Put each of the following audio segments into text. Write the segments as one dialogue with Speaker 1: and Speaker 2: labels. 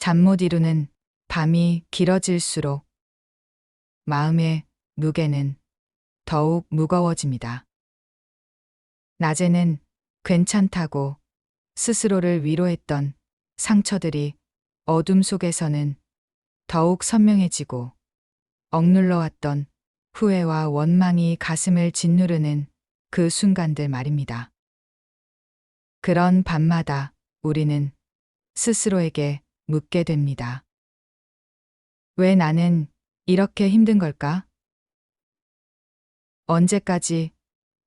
Speaker 1: 잠 못 이루는 밤이 길어질수록 마음의 무게는 더욱 무거워집니다. 낮에는 괜찮다고 스스로를 위로했던 상처들이 어둠 속에서는 더욱 선명해지고 억눌러왔던 후회와 원망이 가슴을 짓누르는 그 순간들 말입니다. 그런 밤마다 우리는 스스로에게 묻게 됩니다. 왜 나는 이렇게 힘든 걸까? 언제까지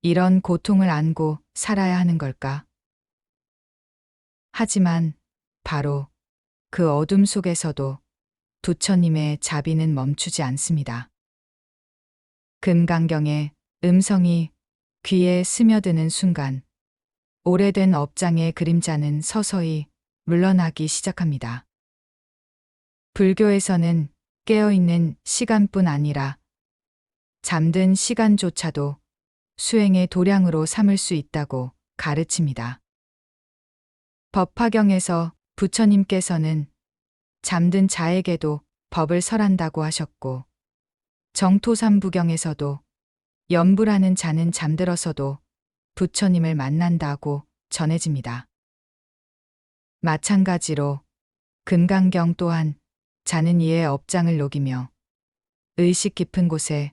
Speaker 1: 이런 고통을 안고 살아야 하는 걸까? 하지만 바로 그 어둠 속에서도 부처님의 자비는 멈추지 않습니다. 금강경의 음성이 귀에 스며드는 순간 오래된 업장의 그림자는 서서히 물러나기 시작합니다. 불교에서는 깨어있는 시간뿐 아니라 잠든 시간조차도 수행의 도량으로 삼을 수 있다고 가르칩니다. 법화경에서 부처님께서는 잠든 자에게도 법을 설한다고 하셨고, 정토삼부경에서도 염불하는 자는 잠들어서도 부처님을 만난다고 전해집니다. 마찬가지로 금강경 또한 자는 이의 업장을 녹이며 의식 깊은 곳에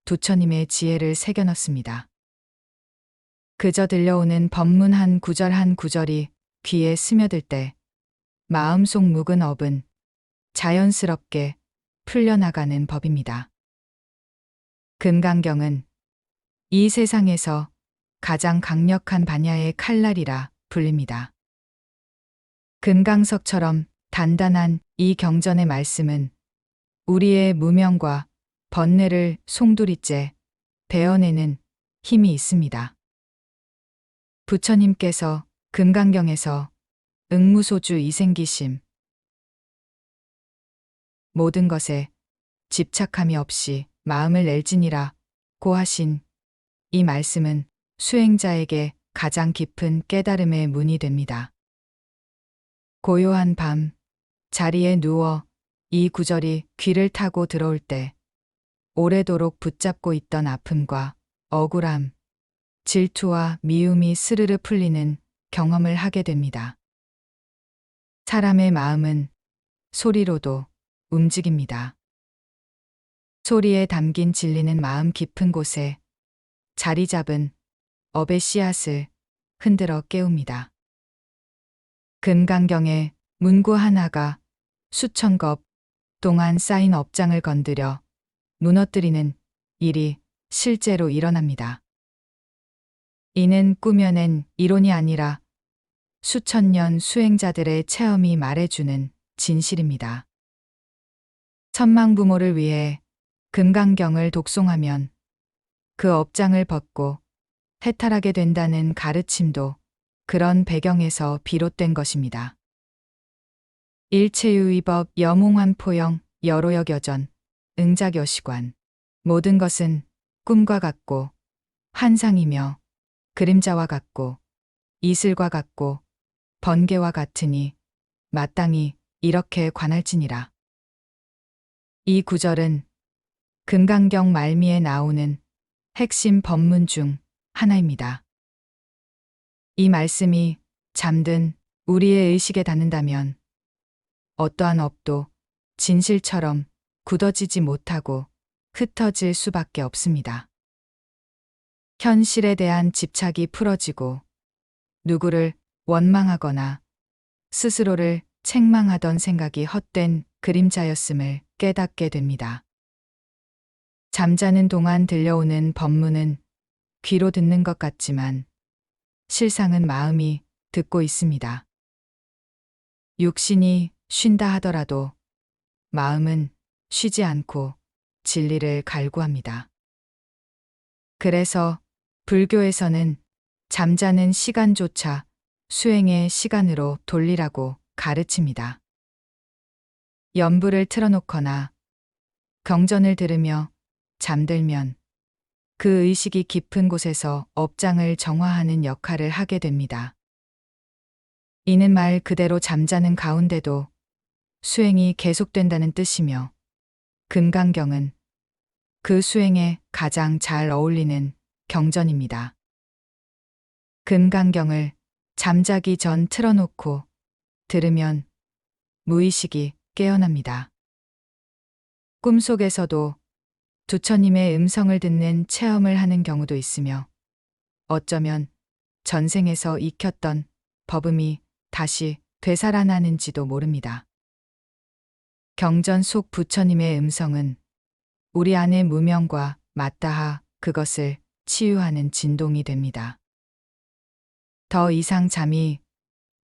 Speaker 1: 부처님의 지혜를 새겨넣습니다. 그저 들려오는 법문 한 구절이 귀에 스며들 때 마음속 묵은 업은 자연스럽게 풀려나가는 법입니다. 금강경은 이 세상에서 가장 강력한 반야의 칼날이라 불립니다. 금강석처럼 단단한 이 경전의 말씀은 우리의 무명과 번뇌를 송두리째 베어내는 힘이 있습니다. 부처님께서 금강경에서 응무소주 이생기심, 모든 것에 집착함이 없이 마음을 낼지니라 고 하신 이 말씀은 수행자에게 가장 깊은 깨달음의 문이 됩니다. 고요한 밤, 자리에 누워 이 구절이 귀를 타고 들어올 때 오래도록 붙잡고 있던 아픔과 억울함, 질투와 미움이 스르르 풀리는 경험을 하게 됩니다. 사람의 마음은 소리로도 움직입니다. 소리에 담긴 진리는 마음 깊은 곳에 자리 잡은 업의 씨앗을 흔들어 깨웁니다. 금강경의 문구 하나가 수천 겁 동안 쌓인 업장을 건드려 무너뜨리는 일이 실제로 일어납니다. 이는 꾸며낸 이론이 아니라 수천 년 수행자들의 체험이 말해주는 진실입니다. 천망부모를 위해 금강경을 독송하면 그 업장을 벗고 해탈하게 된다는 가르침도 그런 배경에서 비롯된 것입니다. 일체유의법 여몽환포영 여로역여전 응작여시관, 모든 것은 꿈과 같고 환상이며 그림자와 같고 이슬과 같고 번개와 같으니 마땅히 이렇게 관할지니라. 이 구절은 금강경 말미에 나오는 핵심 법문 중 하나입니다. 이 말씀이 잠든 우리의 의식에 닿는다면 어떠한 업도 진실처럼 굳어지지 못하고 흩어질 수밖에 없습니다. 현실에 대한 집착이 풀어지고 누구를 원망하거나 스스로를 책망하던 생각이 헛된 그림자였음을 깨닫게 됩니다. 잠자는 동안 들려오는 법문은 귀로 듣는 것 같지만 실상은 마음이 듣고 있습니다. 육신이 쉰다 하더라도 마음은 쉬지 않고 진리를 갈구합니다. 그래서 불교에서는 잠자는 시간조차 수행의 시간으로 돌리라고 가르칩니다. 연불을 틀어놓거나 경전을 들으며 잠들면 그 의식이 깊은 곳에서 업장을 정화하는 역할을 하게 됩니다. 이는 말 그대로 잠자는 가운데도 수행이 계속된다는 뜻이며 금강경은 그 수행에 가장 잘 어울리는 경전입니다. 금강경을 잠자기 전 틀어놓고 들으면 무의식이 깨어납니다. 꿈속에서도 부처님의 음성을 듣는 체험을 하는 경우도 있으며 어쩌면 전생에서 익혔던 법음이 다시 되살아나는지도 모릅니다. 경전 속 부처님의 음성은 우리 안의 무명과 맞닿아 그것을 치유하는 진동이 됩니다. 더 이상 잠이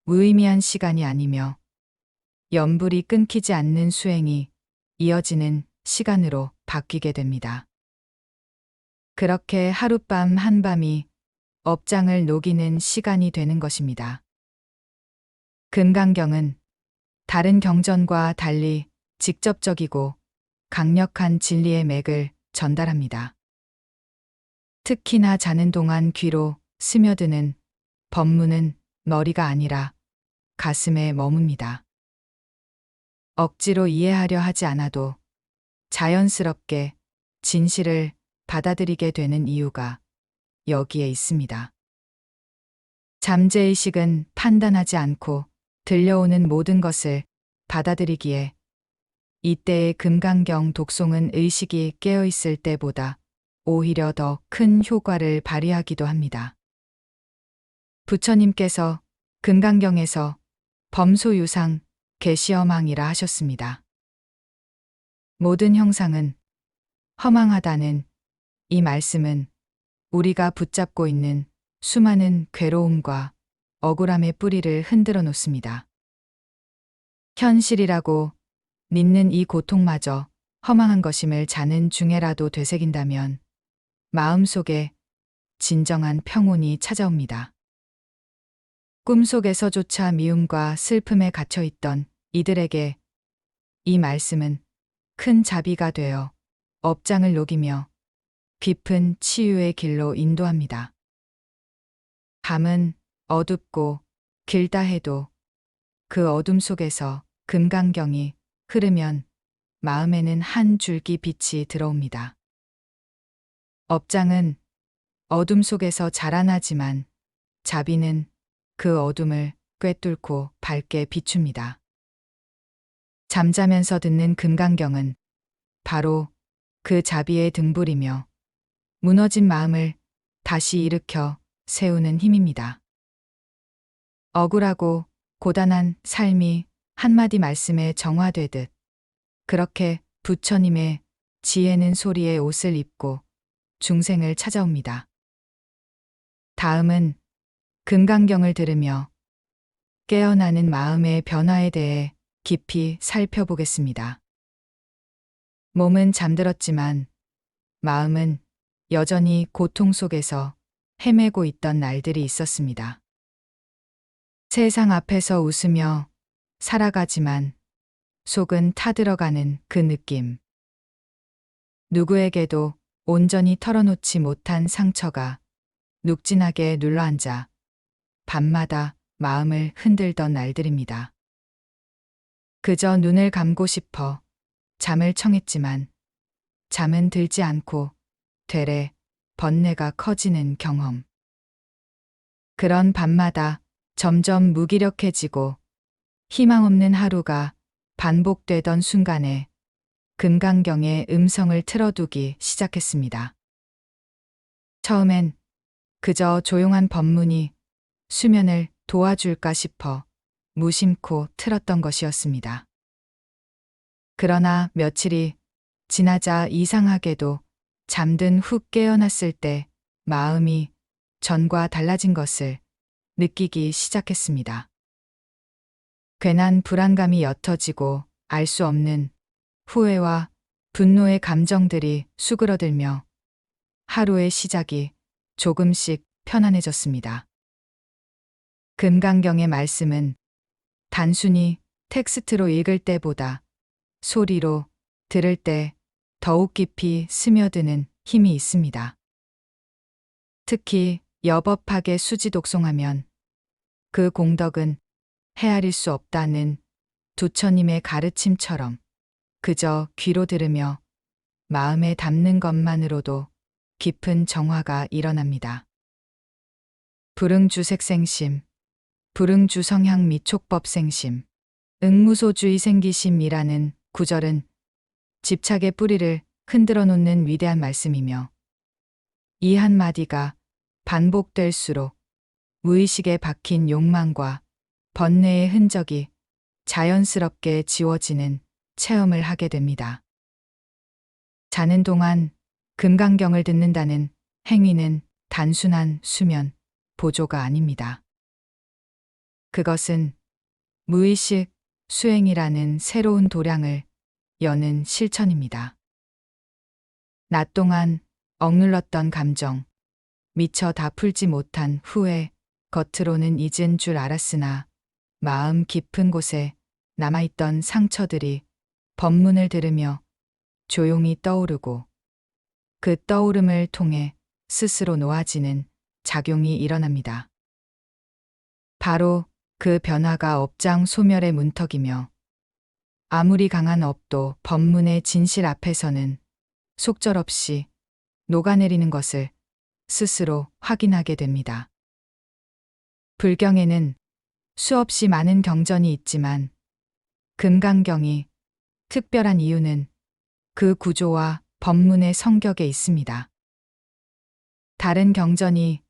Speaker 1: 무의미한 시간이 아니며 염불이 끊기지 않는 수행이 이어지는 시간으로 바뀌게 됩니다. 그렇게 하룻밤 한밤이 업장을 녹이는 시간이 되는 것입니다. 금강경은 다른 경전과 달리 직접적이고 강력한 진리의 맥을 전달합니다. 특히나 자는 동안 귀로 스며드는 법문은 머리가 아니라 가슴에 머뭅니다. 억지로 이해하려 하지 않아도 자연스럽게 진실을 받아들이게 되는 이유가 여기에 있습니다. 잠재의식은 판단하지 않고 들려오는 모든 것을 받아들이기에 이때의 금강경 독송은 의식이 깨어있을 때보다 오히려 더 큰 효과를 발휘하기도 합니다. 부처님께서 금강경에서 범소유상 계시허망이라 하셨습니다. 모든 형상은 허망하다는 이 말씀은 우리가 붙잡고 있는 수많은 괴로움과 억울함의 뿌리를 흔들어 놓습니다. 현실이라고 믿는 이 고통마저 허망한 것임을 자는 중에라도 되새긴다면 마음속에 진정한 평온이 찾아옵니다. 꿈속에서조차 미움과 슬픔에 갇혀있던 이들에게 이 말씀은 큰 자비가 되어 업장을 녹이며 깊은 치유의 길로 인도합니다. 밤은 어둡고 길다 해도 그 어둠 속에서 금강경이 흐르면 마음에는 한 줄기 빛이 들어옵니다. 업장은 어둠 속에서 자라나지만 자비는 그 어둠을 꿰뚫고 밝게 비춥니다. 잠자면서 듣는 금강경은 바로 그 자비의 등불이며 무너진 마음을 다시 일으켜 세우는 힘입니다. 억울하고 고단한 삶이 한마디 말씀에 정화되듯 그렇게 부처님의 지혜는 소리의 옷을 입고 중생을 찾아옵니다. 다음은 금강경을 들으며 깨어나는 마음의 변화에 대해 깊이 살펴보겠습니다. 몸은 잠들었지만 마음은 여전히 고통 속에서 헤매고 있던 날들이 있었습니다. 세상 앞에서 웃으며 살아가지만 속은 타들어가는 그 느낌. 누구에게도 온전히 털어놓지 못한 상처가 눅진하게 눌러앉아 밤마다 마음을 흔들던 날들입니다. 그저 눈을 감고 싶어 잠을 청했지만 잠은 들지 않고 되레 번뇌가 커지는 경험. 그런 밤마다 점점 무기력해지고 희망 없는 하루가 반복되던 순간에 금강경의 음성을 틀어두기 시작했습니다. 처음엔 그저 조용한 법문이 수면을 도와줄까 싶어 무심코 틀었던 것이었습니다. 그러나 며칠이 지나자 이상하게도 잠든 후 깨어났을 때 마음이 전과 달라진 것을 느끼기 시작했습니다. 괜한 불안감이 옅어지고 알 수 없는 후회와 분노의 감정들이 수그러들며 하루의 시작이 조금씩 편안해졌습니다. 금강경의 말씀은 단순히 텍스트로 읽을 때보다 소리로 들을 때 더욱 깊이 스며드는 힘이 있습니다. 특히 여법하게 수지 독송하면 그 공덕은 헤아릴 수 없다는 부처님의 가르침처럼 그저 귀로 들으며 마음에 담는 것만으로도 깊은 정화가 일어납니다. 불응주색생심, 불응주성향 및 촉법생심, 응무소주의 생기심이라는 구절은 집착의 뿌리를 흔들어 놓는 위대한 말씀이며 이 한마디가 반복될수록 무의식에 박힌 욕망과 번뇌의 흔적이 자연스럽게 지워지는 체험을 하게 됩니다. 자는 동안 금강경을 듣는다는 행위는 단순한 수면, 보조가 아닙니다. 그것은 무의식 수행이라는 새로운 도량을 여는 실천입니다. 낮 동안 억눌렀던 감정, 미처 다 풀지 못한 후회, 겉으로는 잊은 줄 알았으나 마음 깊은 곳에 남아있던 상처들이 법문을 들으며 조용히 떠오르고 그 떠오름을 통해 스스로 놓아지는 작용이 일어납니다. 바로 그 변화가 업장 소멸의 문턱이며 아무리 강한 업도 법문의 진실 앞에서는 속절없이 녹아내리는 것을 스스로 확인하게 됩니다. 불경에는 수없이 많은 경전이 있지만 금강경이 특별한 이유는 그 구조와 법문의 성격에 있습니다. 다른 경전이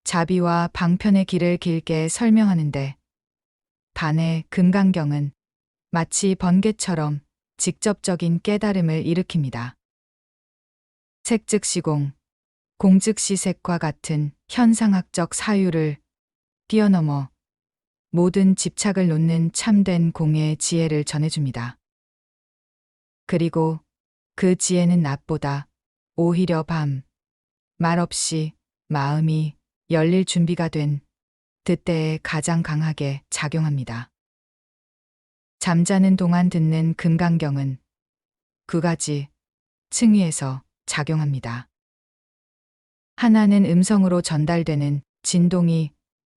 Speaker 1: 자비와 방편의 길을 길게 설명하는데 반해 금강경은 마치 번개처럼 직접적인 깨달음을 일으킵니다. 색즉시공, 공즉시색과 같은 현상학적 사유를 뛰어넘어 모든 집착을 놓는 참된 공의 지혜를 전해줍니다. 그리고 그 지혜는 낮보다 오히려 밤, 말없이 마음이 열릴 준비가 된 그때에 가장 강하게 작용합니다. 잠자는 동안 듣는 금강경은 두 가지 층위에서 작용합니다. 하나는 음성으로 전달되는 진동이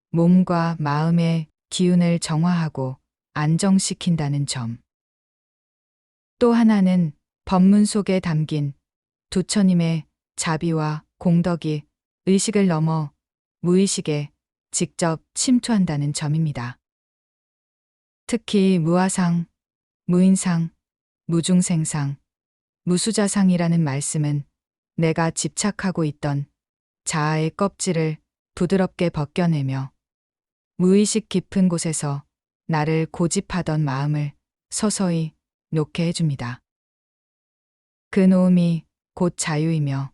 Speaker 1: 몸과 마음의 기운을 정화하고 안정시킨다는 점. 또 하나는 법문 속에 담긴 부처님의 자비와 공덕이 의식을 넘어 무의식에 직접 침투한다는 점입니다. 특히 무아상, 무인상, 무중생상, 무수자상이라는 말씀은 내가 집착하고 있던 자아의 껍질을 부드럽게 벗겨내며 무의식 깊은 곳에서 나를 고집하던 마음을 서서히 놓게 해줍니다. 그 놓음이 곧 자유이며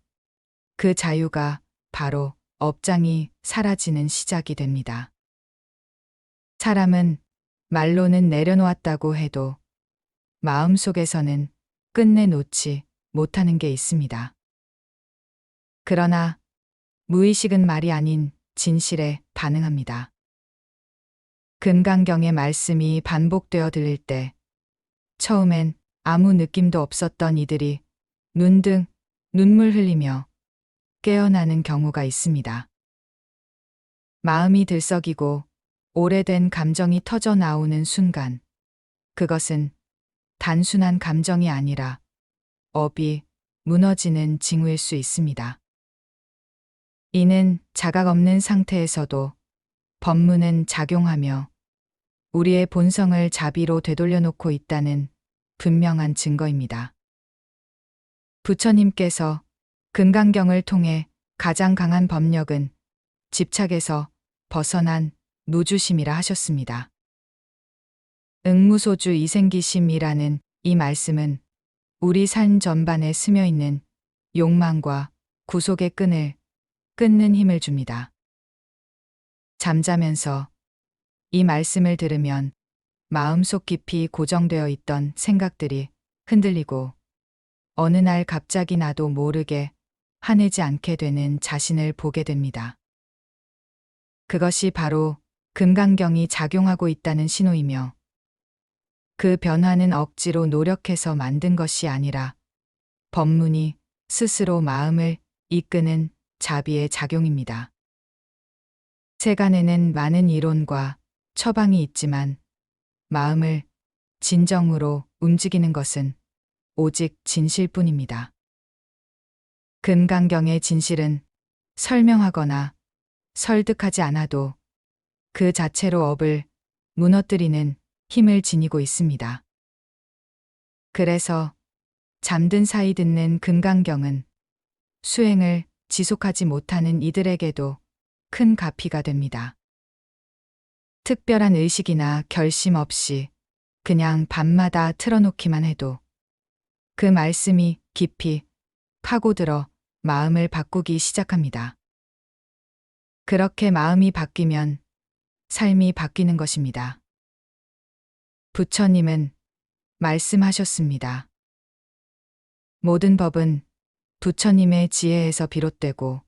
Speaker 1: 그 자유가 바로 업장이 사라지는 시작이 됩니다. 사람은 말로는 내려놓았다고 해도 마음속에서는 끝내 놓지 못하는 게 있습니다. 그러나 무의식은 말이 아닌 진실에 반응합니다. 금강경의 말씀이 반복되어 들릴 때 처음엔 아무 느낌도 없었던 이들이 눈등 눈물 흘리며 깨어나는 경우가 있습니다. 마음이 들썩이고 오래된 감정이 터져 나오는 순간 그것은 단순한 감정이 아니라 업이 무너지는 징후일 수 있습니다. 이는 자각 없는 상태에서도 법문은 작용하며 우리의 본성을 자비로 되돌려놓고 있다는 분명한 증거입니다. 부처님께서 금강경을 통해 가장 강한 법력은 집착에서 벗어난 무주심이라 하셨습니다. 응무소주 이생기심이라는 이 말씀은 우리 삶 전반에 스며있는 욕망과 구속의 끈을 끊는 힘을 줍니다. 잠자면서 이 말씀을 들으면 마음속 깊이 고정되어 있던 생각들이 흔들리고 어느 날 갑자기 나도 모르게 화내지 않게 되는 자신을 보게 됩니다. 그것이 바로 금강경이 작용하고 있다는 신호이며 그 변화는 억지로 노력해서 만든 것이 아니라 법문이 스스로 마음을 이끄는 자비의 작용입니다. 세간에는 많은 이론과 처방이 있지만 마음을 진정으로 움직이는 것은 오직 진실뿐입니다. 금강경의 진실은 설명하거나 설득하지 않아도 그 자체로 업을 무너뜨리는 힘을 지니고 있습니다. 그래서 잠든 사이 듣는 금강경은 수행을 지속하지 못하는 이들에게도 큰 가피가 됩니다. 특별한 의식이나 결심 없이 그냥 밤마다 틀어놓기만 해도 그 말씀이 깊이 파고들어 마음을 바꾸기 시작합니다. 그렇게 마음이 바뀌면 삶이 바뀌는 것입니다. 부처님은 말씀하셨습니다. 모든 법은 부처님의 지혜에서 비롯되고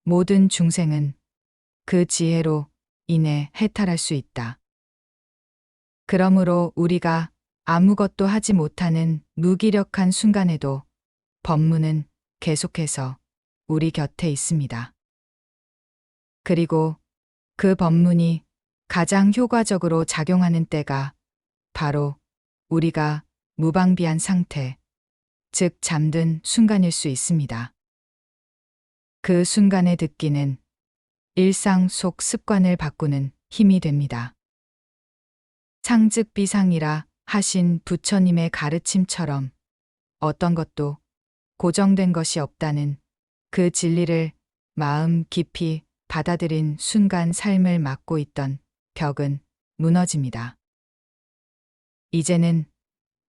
Speaker 1: 모든 중생은 그 지혜로 인해 해탈할 수 있다. 그러므로 우리가 아무것도 하지 못하는 무기력한 순간에도 법문은 계속해서 우리 곁에 있습니다. 그리고 그 법문이 가장 효과적으로 작용하는 때가 바로 우리가 무방비한 상태, 즉 잠든 순간일 수 있습니다. 그 순간의 듣기는 일상 속 습관을 바꾸는 힘이 됩니다. 상즉비상이라 하신 부처님의 가르침처럼 어떤 것도 고정된 것이 없다는 그 진리를 마음 깊이 받아들인 순간 삶을 막고 있던 벽은 무너집니다. 이제는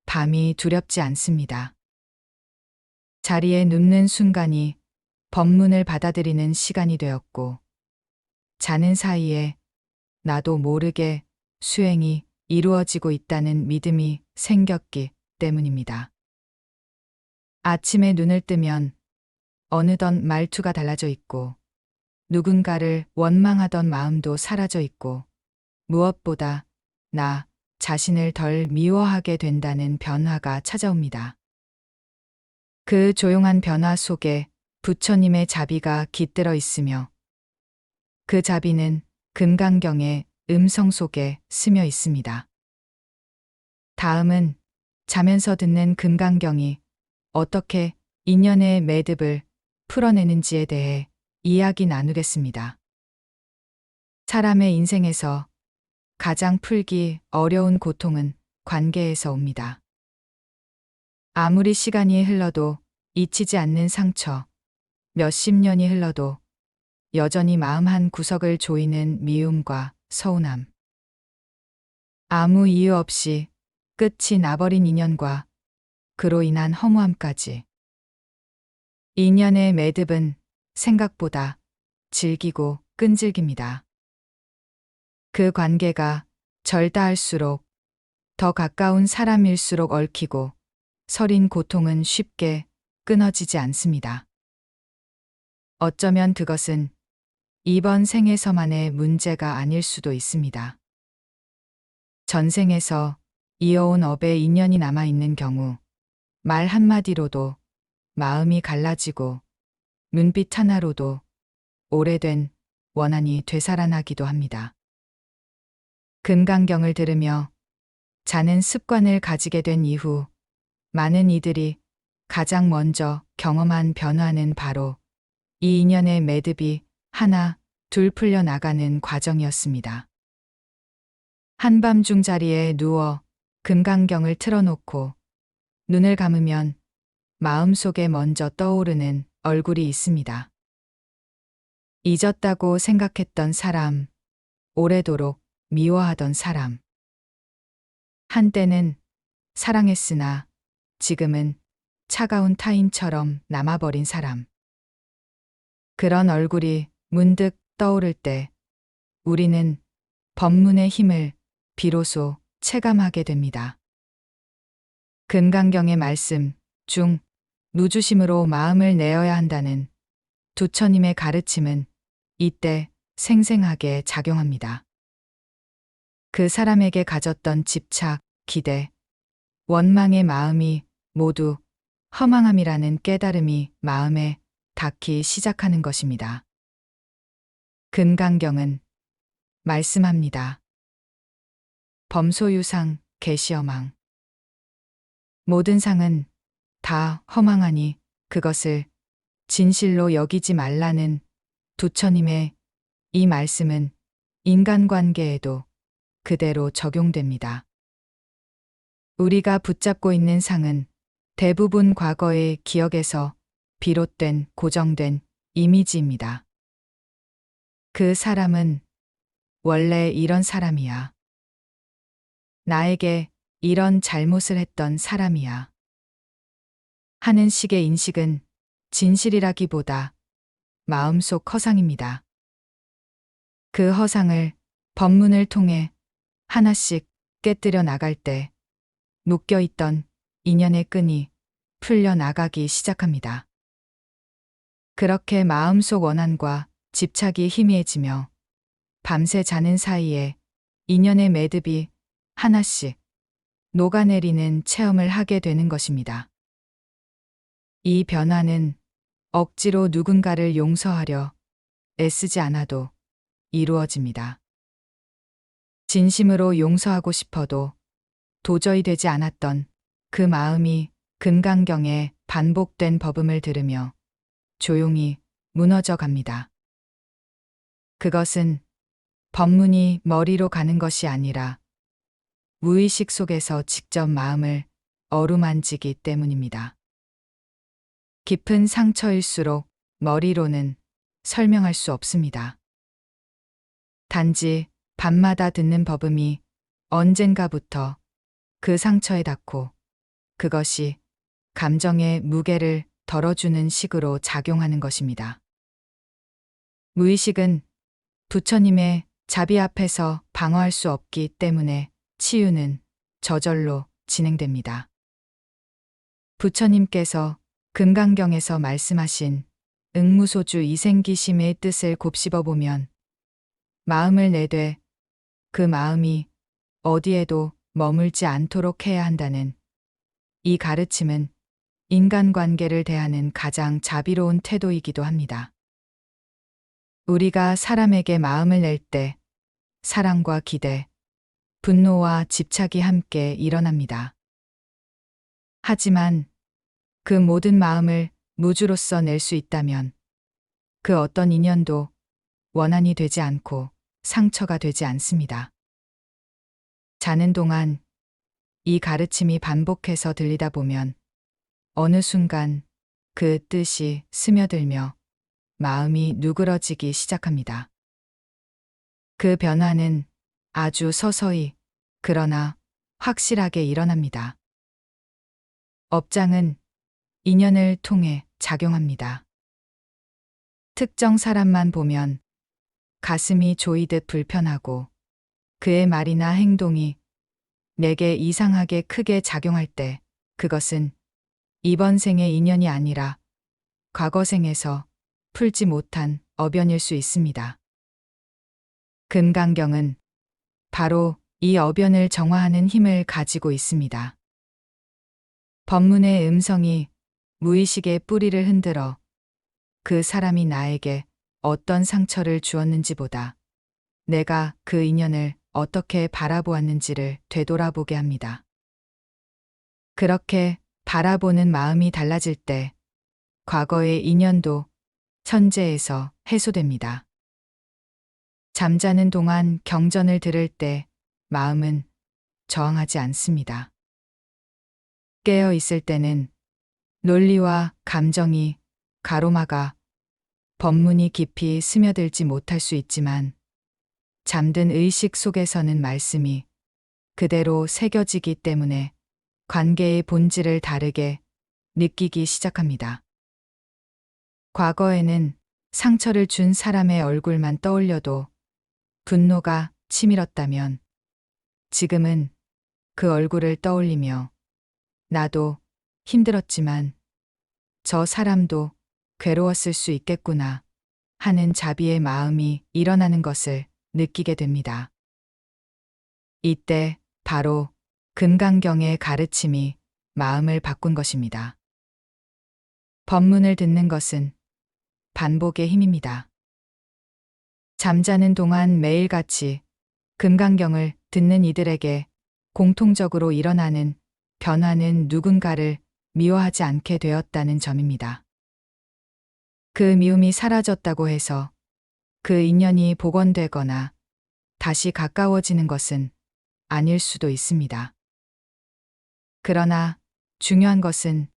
Speaker 1: 밤이 두렵지 않습니다. 자리에 눕는 순간이 법문을 받아들이는 시간이 되었고, 자는 사이에 나도 모르게 수행이 이루어지고 있다는 믿음이 생겼기 때문입니다. 아침에 눈을 뜨면 어느덧 말투가 달라져 있고, 누군가를 원망하던 마음도 사라져 있고, 무엇보다 나 자신을 덜 미워하게 된다는 변화가 찾아옵니다. 그 조용한 변화 속에 부처님의 자비가 깃들어 있으며 그 자비는 금강경의 음성 속에 스며 있습니다. 다음은 자면서 듣는 금강경이 어떻게 인연의 매듭을 풀어내는지에 대해 이야기 나누겠습니다. 사람의 인생에서 가장 풀기 어려운 고통은 관계에서 옵니다. 아무리 시간이 흘러도 잊히지 않는 상처, 몇십 년이 흘러도 여전히 마음 한 구석을 조이는 미움과 서운함. 아무 이유 없이 끝이 나버린 인연과 그로 인한 허무함까지. 인연의 매듭은 생각보다 질기고 끈질깁니다. 그 관계가 절다할수록 더 가까운 사람일수록 얽히고 서린 고통은 쉽게 끊어지지 않습니다. 어쩌면 그것은 이번 생에서만의 문제가 아닐 수도 있습니다. 전생에서 이어온 업의 인연이 남아있는 경우 말 한마디로도 마음이 갈라지고 눈빛 하나로도 오래된 원한이 되살아나기도 합니다. 금강경을 들으며 자는 습관을 가지게 된 이후 많은 이들이 가장 먼저 경험한 변화는 바로 이 인연의 매듭이 하나, 둘 풀려 나가는 과정이었습니다. 한밤중 자리에 누워 금강경을 틀어놓고 눈을 감으면 마음속에 먼저 떠오르는 얼굴이 있습니다. 잊었다고 생각했던 사람, 오래도록 미워하던 사람. 한때는 사랑했으나 지금은 차가운 타인처럼 남아버린 사람. 그런 얼굴이 문득 떠오를 때 우리는 법문의 힘을 비로소 체감하게 됩니다. 금강경의 말씀 중 누주심으로 마음을 내어야 한다는 부처님의 가르침은 이때 생생하게 작용합니다. 그 사람에게 가졌던 집착, 기대, 원망의 마음이 모두 허망함이라는 깨달음이 마음에 닿기 시작하는 것입니다. 금강경은 말씀합니다. 범소유상 계시어망. 모든 상은 다 허망하니 그것을 진실로 여기지 말라는 부처님의 이 말씀은 인간관계에도 그대로 적용됩니다. 우리가 붙잡고 있는 상은 대부분 과거의 기억에서 비롯된 고정된 이미지입니다. 그 사람은 원래 이런 사람이야. 나에게 이런 잘못을 했던 사람이야. 하는 식의 인식은 진실이라기보다 마음속 허상입니다. 그 허상을 법문을 통해 하나씩 깨뜨려 나갈 때 묶여있던 인연의 끈이 풀려 나가기 시작합니다. 그렇게 마음속 원한과 집착이 희미해지며 밤새 자는 사이에 인연의 매듭이 하나씩 녹아내리는 체험을 하게 되는 것입니다. 이 변화는 억지로 누군가를 용서하려 애쓰지 않아도 이루어집니다. 진심으로 용서하고 싶어도 도저히 되지 않았던 그 마음이 금강경의 반복된 법음을 들으며 조용히 무너져 갑니다. 그것은 법문이 머리로 가는 것이 아니라 무의식 속에서 직접 마음을 어루만지기 때문입니다. 깊은 상처일수록 머리로는 설명할 수 없습니다. 단지 밤마다 듣는 법음이 언젠가부터 그 상처에 닿고 그것이 감정의 무게를 덜어주는 식으로 작용하는 것입니다. 무의식은 부처님의 자비 앞에서 방어할 수 없기 때문에 치유는 저절로 진행됩니다. 부처님께서 금강경에서 말씀하신 응무소주 이생기심의 뜻을 곱씹어 보면 마음을 내되 그 마음이 어디에도 머물지 않도록 해야 한다는 이 가르침은 인간관계를 대하는 가장 자비로운 태도이기도 합니다. 우리가 사람에게 마음을 낼 때 사랑과 기대, 분노와 집착이 함께 일어납니다. 하지만 그 모든 마음을 무주로서 낼 수 있다면 그 어떤 인연도 원한이 되지 않고 상처가 되지 않습니다. 자는 동안 이 가르침이 반복해서 들리다 보면 어느 순간 그 뜻이 스며들며 마음이 누그러지기 시작합니다. 그 변화는 아주 서서히 그러나 확실하게 일어납니다. 업장은 인연을 통해 작용합니다. 특정 사람만 보면 가슴이 조이듯 불편하고 그의 말이나 행동이 내게 이상하게 크게 작용할 때 그것은 이번 생의 인연이 아니라 과거 생에서 풀지 못한 어변일 수 있습니다. 금강경은 바로 이 어변을 정화하는 힘을 가지고 있습니다. 법문의 음성이 무의식의 뿌리를 흔들어 그 사람이 나에게 어떤 상처를 주었는지보다 내가 그 인연을 어떻게 바라보았는지를 되돌아보게 합니다. 그렇게 바라보는 마음이 달라질 때 과거의 인연도 현재에서 해소됩니다. 잠자는 동안 경전을 들을 때 마음은 저항하지 않습니다. 깨어 있을 때는 논리와 감정이 가로막아 법문이 깊이 스며들지 못할 수 있지만 잠든 의식 속에서는 말씀이 그대로 새겨지기 때문에 관계의 본질을 다르게 느끼기 시작합니다. 과거에는 상처를 준 사람의 얼굴만 떠올려도 분노가 치밀었다면 지금은 그 얼굴을 떠올리며 나도 힘들었지만 저 사람도 괴로웠을 수 있겠구나 하는 자비의 마음이 일어나는 것을 느끼게 됩니다. 이때 바로 금강경의 가르침이 마음을 바꾼 것입니다. 법문을 듣는 것은 반복의 힘입니다. 잠자는 동안 매일같이 금강경을 듣는 이들에게 공통적으로 일어나는 변화는 누군가를 미워하지 않게 되었다는 점입니다. 그 미움이 사라졌다고 해서 그 인연이 복원되거나 다시 가까워지는 것은 아닐 수도 있습니다. 그러나 중요한 것은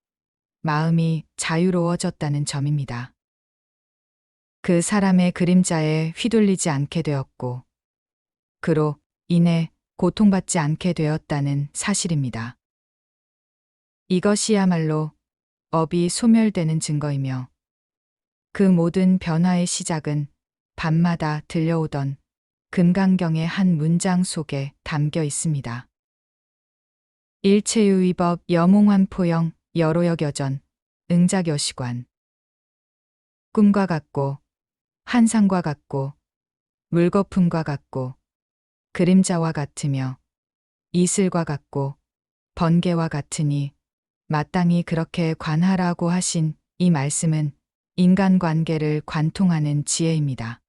Speaker 1: 마음이 자유로워졌다는 점입니다. 그 사람의 그림자에 휘둘리지 않게 되었고, 그로 인해 고통받지 않게 되었다는 사실입니다. 이것이야말로 업이 소멸되는 증거이며, 그 모든 변화의 시작은 밤마다 들려오던 금강경의 한 문장 속에 담겨 있습니다. 일체유의법 여몽환포영 여로역여전 응작여시관. 꿈과 같고 환상과 같고 물거품과 같고 그림자와 같으며 이슬과 같고 번개와 같으니 마땅히 그렇게 관하라고 하신 이 말씀은 인간관계를 관통하는 지혜입니다.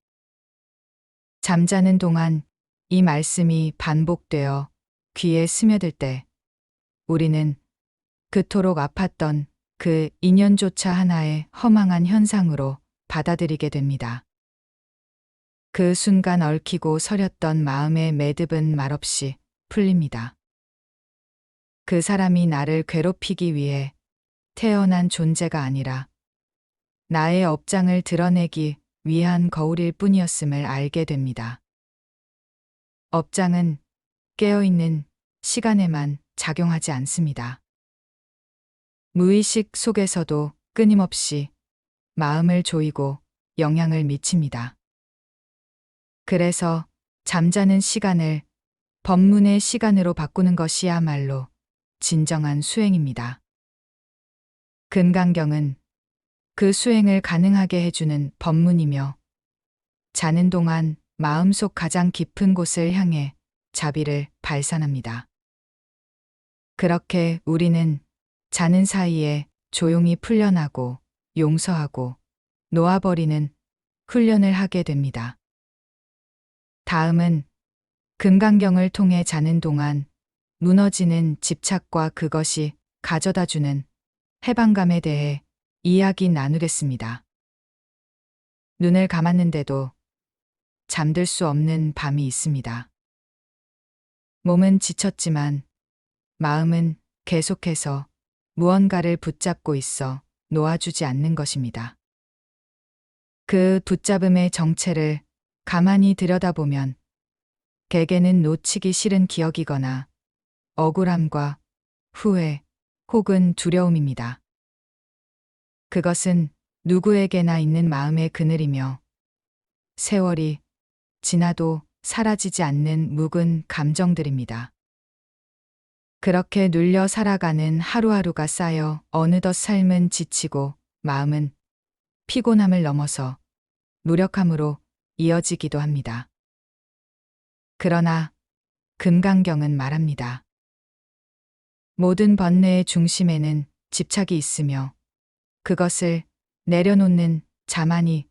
Speaker 1: 잠자는 동안 이 말씀이 반복되어 귀에 스며들 때 우리는 그토록 아팠던 그 인연조차 하나의 허망한 현상으로 받아들이게 됩니다. 그 순간 얽히고 서렸던 마음의 매듭은 말없이 풀립니다. 그 사람이 나를 괴롭히기 위해 태어난 존재가 아니라 나의 업장을 드러내기 위한 거울일 뿐이었음을 알게 됩니다. 업장은 깨어있는 시간에만 작용하지 않습니다. 무의식 속에서도 끊임없이 마음을 조이고 영향을 미칩니다. 그래서 잠자는 시간을 법문의 시간으로 바꾸는 것이야말로 진정한 수행입니다. 금강경은 그 수행을 가능하게 해주는 법문이며 자는 동안 마음속 가장 깊은 곳을 향해 자비를 발산합니다. 그렇게 우리는 자는 사이에 조용히 풀려나고 용서하고 놓아버리는 훈련을 하게 됩니다. 다음은 금강경을 통해 자는 동안 무너지는 집착과 그것이 가져다주는 해방감에 대해 이야기 나누겠습니다. 눈을 감았는데도 잠들 수 없는 밤이 있습니다. 몸은 지쳤지만 마음은 계속해서 무언가를 붙잡고 있어 놓아주지 않는 것입니다. 그 붙잡음의 정체를 가만히 들여다보면 개개는 놓치기 싫은 기억이거나 억울함과 후회 혹은 두려움입니다. 그것은 누구에게나 있는 마음의 그늘이며 세월이 지나도 사라지지 않는 묵은 감정들입니다. 그렇게 눌려 살아가는 하루하루가 쌓여 어느덧 삶은 지치고 마음은 피곤함을 넘어서 무력함으로 이어지기도 합니다. 그러나 금강경은 말합니다. 모든 번뇌의 중심에는 집착이 있으며 그것을 내려놓는 자만이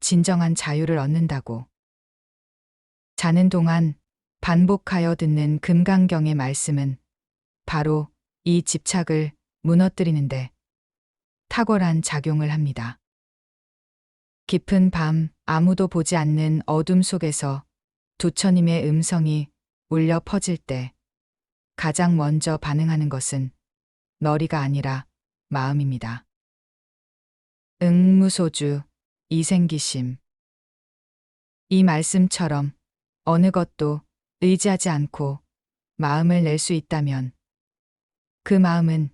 Speaker 1: 진정한 자유를 얻는다고. 자는 동안 반복하여 듣는 금강경의 말씀은 바로 이 집착을 무너뜨리는데 탁월한 작용을 합니다. 깊은 밤 아무도 보지 않는 어둠 속에서 부처님의 음성이 울려 퍼질 때 가장 먼저 반응하는 것은 머리가 아니라 마음입니다. 응무소주, 이생기심. 이 말씀처럼 어느 것도 의지하지 않고 마음을 낼 수 있다면 그 마음은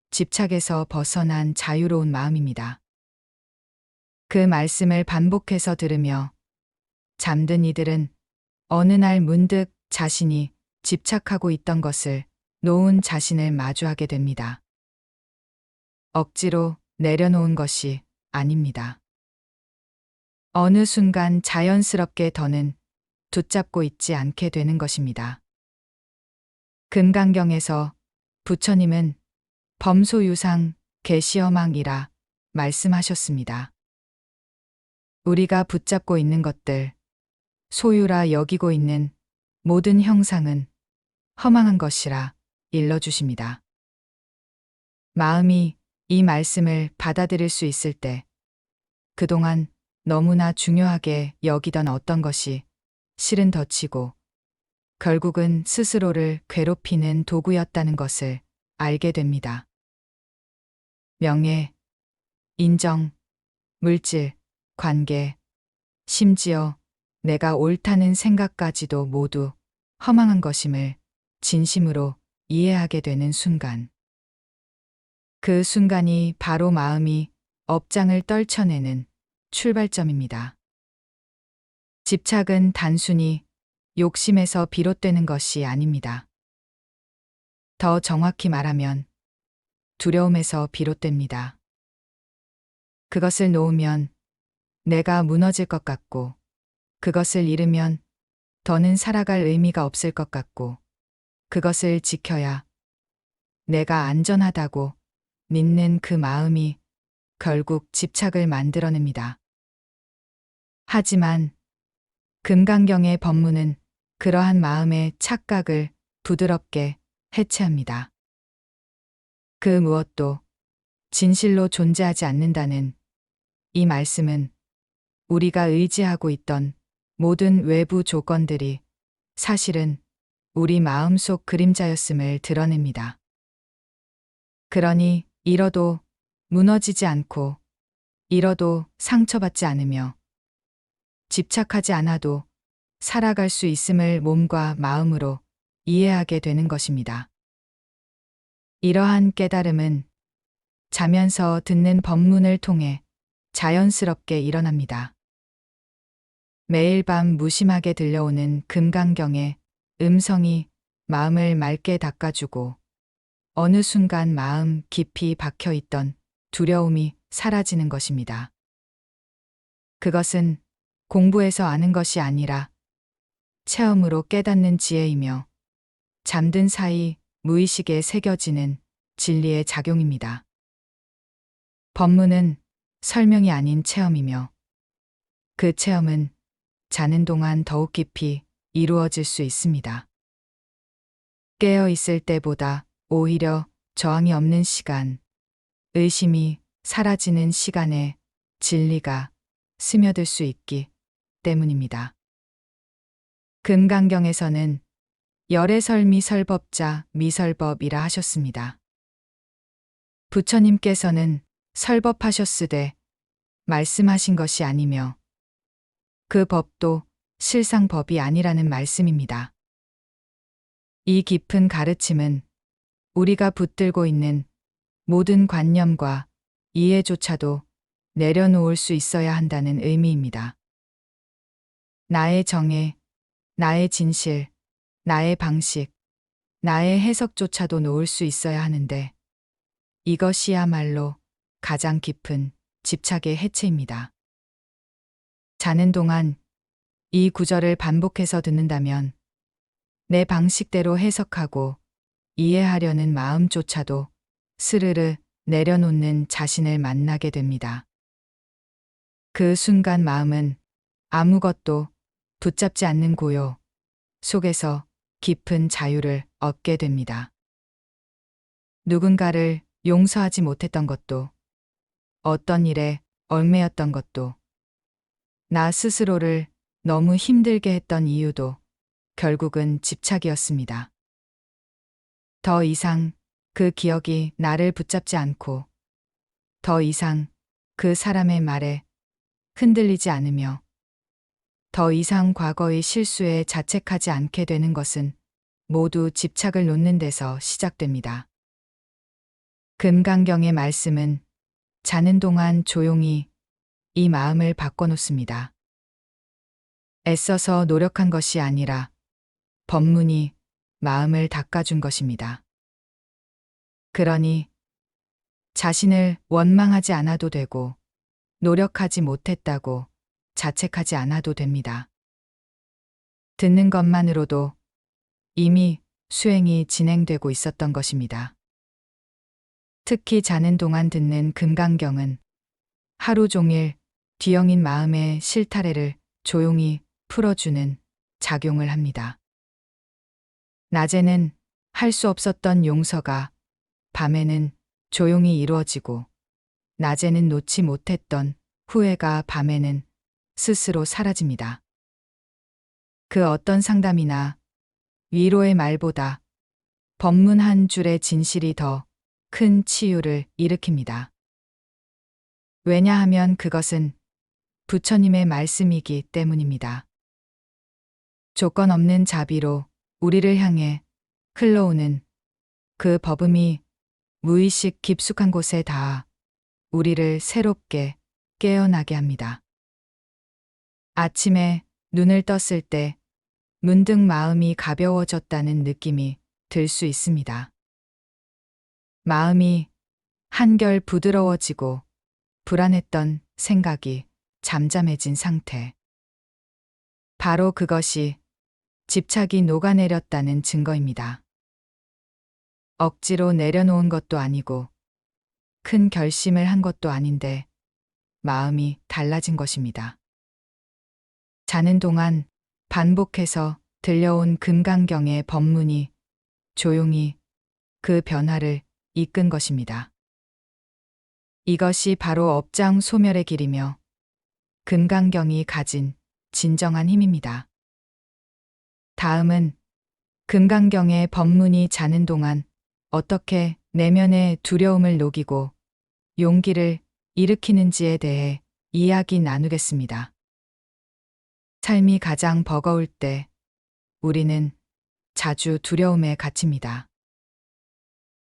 Speaker 1: 집착에서 벗어난 자유로운 마음입니다. 그 말씀을 반복해서 들으며 잠든 이들은 어느 날 문득 자신이 집착하고 있던 것을 놓은 자신을 마주하게 됩니다. 억지로 내려놓은 것이 아닙니다. 어느 순간 자연스럽게 더는 붙잡고 있지 않게 되는 것입니다. 금강경에서 부처님은 범소유상 계시어망이라 말씀하셨습니다. 우리가 붙잡고 있는 것들, 소유라 여기고 있는 모든 형상은 허망한 것이라 일러주십니다. 마음이 이 말씀을 받아들일 수 있을 때 그동안 너무나 중요하게 여기던 어떤 것이 실은 덧치고 결국은 스스로를 괴롭히는 도구였다는 것을 알게 됩니다. 명예, 인정, 물질, 관계, 심지어 내가 옳다는 생각까지도 모두 허망한 것임을 진심으로 이해하게 되는 순간. 그 순간이 바로 마음이 업장을 떨쳐내는 출발점입니다. 집착은 단순히 욕심에서 비롯되는 것이 아닙니다. 더 정확히 말하면 두려움에서 비롯됩니다. 그것을 놓으면 내가 무너질 것 같고, 그것을 잃으면 더는 살아갈 의미가 없을 것 같고, 그것을 지켜야 내가 안전하다고 믿는 그 마음이 결국 집착을 만들어냅니다. 하지만 금강경의 법문은 그러한 마음의 착각을 부드럽게 해체합니다. 그 무엇도 진실로 존재하지 않는다는 이 말씀은 우리가 의지하고 있던 모든 외부 조건들이 사실은 우리 마음속 그림자였음을 드러냅니다. 그러니 잃어도 무너지지 않고 잃어도 상처받지 않으며 집착하지 않아도 살아갈 수 있음을 몸과 마음으로 이해하게 되는 것입니다. 이러한 깨달음은 자면서 듣는 법문을 통해 자연스럽게 일어납니다. 매일 밤 무심하게 들려오는 금강경의 음성이 마음을 맑게 닦아주고 어느 순간 마음 깊이 박혀 있던 두려움이 사라지는 것입니다. 그것은 공부해서 아는 것이 아니라 체험으로 깨닫는 지혜이며 잠든 사이 무의식에 새겨지는 진리의 작용입니다. 법문은 설명이 아닌 체험이며 그 체험은 자는 동안 더욱 깊이 이루어질 수 있습니다. 깨어 있을 때보다 오히려 저항이 없는 시간, 의심이 사라지는 시간에 진리가 스며들 수 있기 때문입니다. 금강경에서는 열애설미설법자 미설법이라 하셨습니다. 부처님께서는 설법하셨으되 말씀하신 것이 아니며 그 법도 실상 법이 아니라는 말씀입니다. 이 깊은 가르침은 우리가 붙들고 있는 모든 관념과 이해조차도 내려놓을 수 있어야 한다는 의미입니다. 나의 정의, 나의 진실, 나의 방식, 나의 해석조차도 놓을 수 있어야 하는데 이것이야말로 가장 깊은 집착의 해체입니다. 자는 동안 이 구절을 반복해서 듣는다면 내 방식대로 해석하고 이해하려는 마음조차도 스르르 내려놓는 자신을 만나게 됩니다. 그 순간 마음은 아무것도 붙잡지 않는 고요 속에서 깊은 자유를 얻게 됩니다. 누군가를 용서하지 못했던 것도, 어떤 일에 얽매였던 것도, 나 스스로를 너무 힘들게 했던 이유도 결국은 집착이었습니다. 더 이상 그 기억이 나를 붙잡지 않고 더 이상 그 사람의 말에 흔들리지 않으며 더 이상 과거의 실수에 자책하지 않게 되는 것은 모두 집착을 놓는 데서 시작됩니다. 금강경의 말씀은 자는 동안 조용히 이 마음을 바꿔놓습니다. 애써서 노력한 것이 아니라 법문이 마음을 닦아준 것입니다. 그러니 자신을 원망하지 않아도 되고 노력하지 못했다고 자책하지 않아도 됩니다. 듣는 것만으로도 이미 수행이 진행되고 있었던 것입니다. 특히 자는 동안 듣는 금강경은 하루 종일 뒤엉인 마음의 실타래를 조용히 풀어주는 작용을 합니다. 낮에는 할 수 없었던 용서가 밤에는 조용히 이루어지고, 낮에는 놓지 못했던 후회가 밤에는 스스로 사라집니다. 그 어떤 상담이나 위로의 말보다 법문 한 줄의 진실이 더 큰 치유를 일으킵니다. 왜냐하면 그것은 부처님의 말씀이기 때문입니다. 조건 없는 자비로 우리를 향해 흘러오는 그 법음이 무의식 깊숙한 곳에 닿아 우리를 새롭게 깨어나게 합니다. 아침에 눈을 떴을 때 문득 마음이 가벼워졌다는 느낌이 들 수 있습니다. 마음이 한결 부드러워지고 불안했던 생각이 잠잠해진 상태. 바로 그것이 집착이 녹아내렸다는 증거입니다. 억지로 내려놓은 것도 아니고 큰 결심을 한 것도 아닌데 마음이 달라진 것입니다. 자는 동안 반복해서 들려온 금강경의 법문이 조용히 그 변화를 이끈 것입니다. 이것이 바로 업장 소멸의 길이며 금강경이 가진 진정한 힘입니다. 다음은 금강경의 법문이 자는 동안 어떻게 내면의 두려움을 녹이고 용기를 일으키는지에 대해 이야기 나누겠습니다. 삶이 가장 버거울 때 우리는 자주 두려움에 갇힙니다.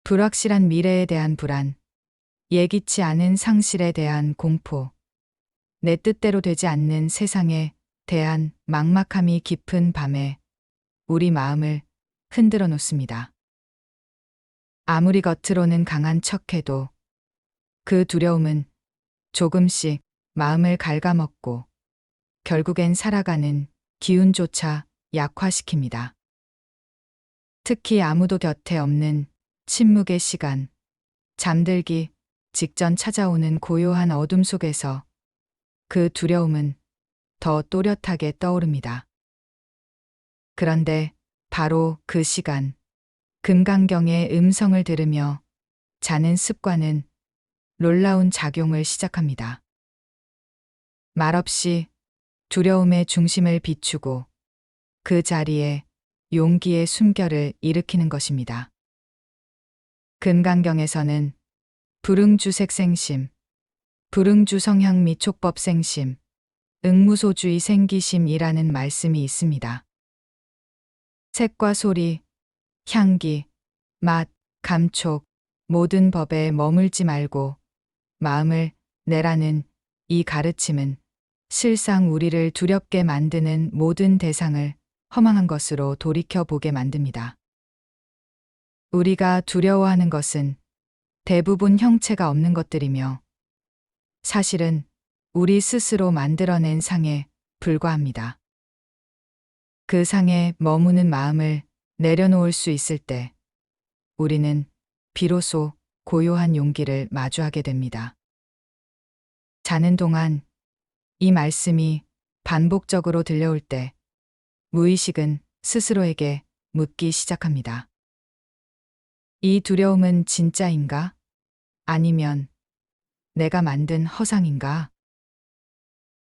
Speaker 1: 불확실한 미래에 대한 불안, 예기치 않은 상실에 대한 공포, 내 뜻대로 되지 않는 세상에 대한 막막함이 깊은 밤에 우리 마음을 흔들어 놓습니다. 아무리 겉으로는 강한 척해도 그 두려움은 조금씩 마음을 갉아먹고 결국엔 살아가는 기운조차 약화시킵니다. 특히 아무도 곁에 없는 침묵의 시간, 잠들기 직전 찾아오는 고요한 어둠 속에서 그 두려움은 더 또렷하게 떠오릅니다. 그런데 바로 그 시간, 금강경의 음성을 들으며 자는 습관은 놀라운 작용을 시작합니다. 말없이 두려움의 중심을 비추고 그 자리에 용기의 숨결을 일으키는 것입니다. 금강경에서는 불응주색생심, 불응주성향 및 촉법생심, 응무소주의 생기심이라는 말씀이 있습니다. 색과 소리, 향기, 맛, 감촉, 모든 법에 머물지 말고 마음을 내라는 이 가르침은 실상 우리를 두렵게 만드는 모든 대상을 허망한 것으로 돌이켜보게 만듭니다. 우리가 두려워하는 것은 대부분 형체가 없는 것들이며 사실은 우리 스스로 만들어낸 상에 불과합니다. 그 상에 머무는 마음을 내려놓을 수 있을 때 우리는 비로소 고요한 용기를 마주하게 됩니다. 자는 동안 이 말씀이 반복적으로 들려올 때 무의식은 스스로에게 묻기 시작합니다. 이 두려움은 진짜인가? 아니면 내가 만든 허상인가?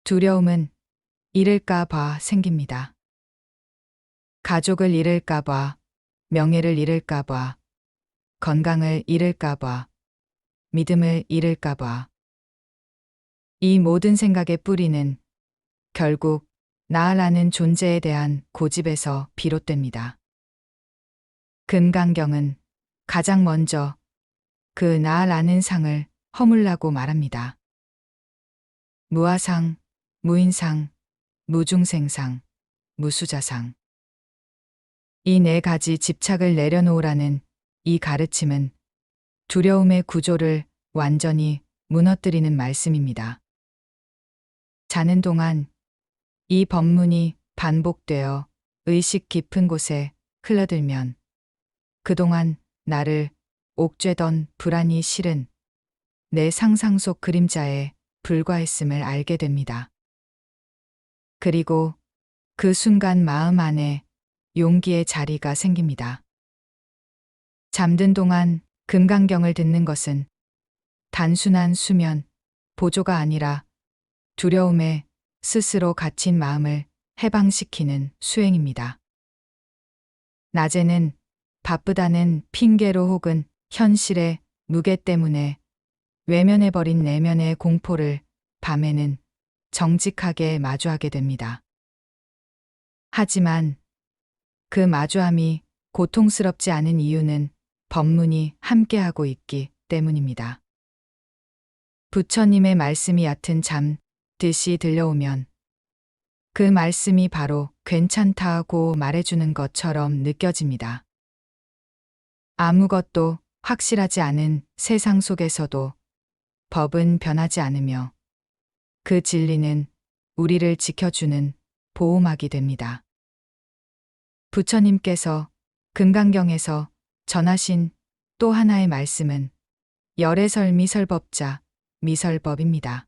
Speaker 1: 두려움은 잃을까 봐 생깁니다. 가족을 잃을까 봐, 명예를 잃을까 봐, 건강을 잃을까 봐, 믿음을 잃을까 봐. 이 모든 생각의 뿌리는 결국 나라는 존재에 대한 고집에서 비롯됩니다. 금강경은 가장 먼저 그 나라는 상을 허물라고 말합니다. 무아상, 무인상, 무중생상, 무수자상. 이 네 가지 집착을 내려놓으라는 이 가르침은 두려움의 구조를 완전히 무너뜨리는 말씀입니다. 자는 동안 이 법문이 반복되어 의식 깊은 곳에 흘러들면 그동안 나를 옥죄던 불안이 실은 내 상상 속 그림자에 불과했음을 알게 됩니다. 그리고 그 순간 마음 안에 용기의 자리가 생깁니다. 잠든 동안 금강경을 듣는 것은 단순한 수면, 보조가 아니라 두려움에 스스로 갇힌 마음을 해방시키는 수행입니다. 낮에는 바쁘다는 핑계로 혹은 현실의 무게 때문에 외면해버린 내면의 공포를 밤에는 정직하게 마주하게 됩니다. 하지만 그 마주함이 고통스럽지 않은 이유는 법문이 함께하고 있기 때문입니다. 부처님의 말씀이 얕은 잠 듯이 들려오면 그 말씀이 바로 괜찮다고 말해주는 것처럼 느껴집니다. 아무것도 확실하지 않은 세상 속에서도 법은 변하지 않으며 그 진리는 우리를 지켜주는 보호막이 됩니다. 부처님께서 금강경에서 전하신 또 하나의 말씀은 열애설미설법자 미설법입니다.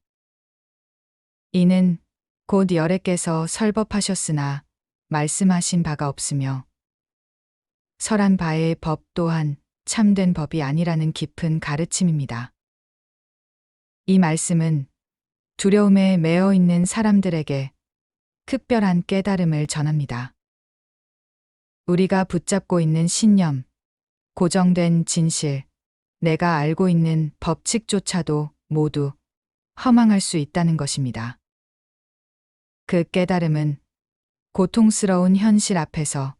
Speaker 1: 이는 곧 열애께서 설법하셨으나 말씀하신 바가 없으며 설한 바의 법 또한 참된 법이 아니라는 깊은 가르침입니다. 이 말씀은 두려움에 매여 있는 사람들에게 특별한 깨달음을 전합니다. 우리가 붙잡고 있는 신념, 고정된 진실, 내가 알고 있는 법칙조차도 모두 허망할 수 있다는 것입니다. 그 깨달음은 고통스러운 현실 앞에서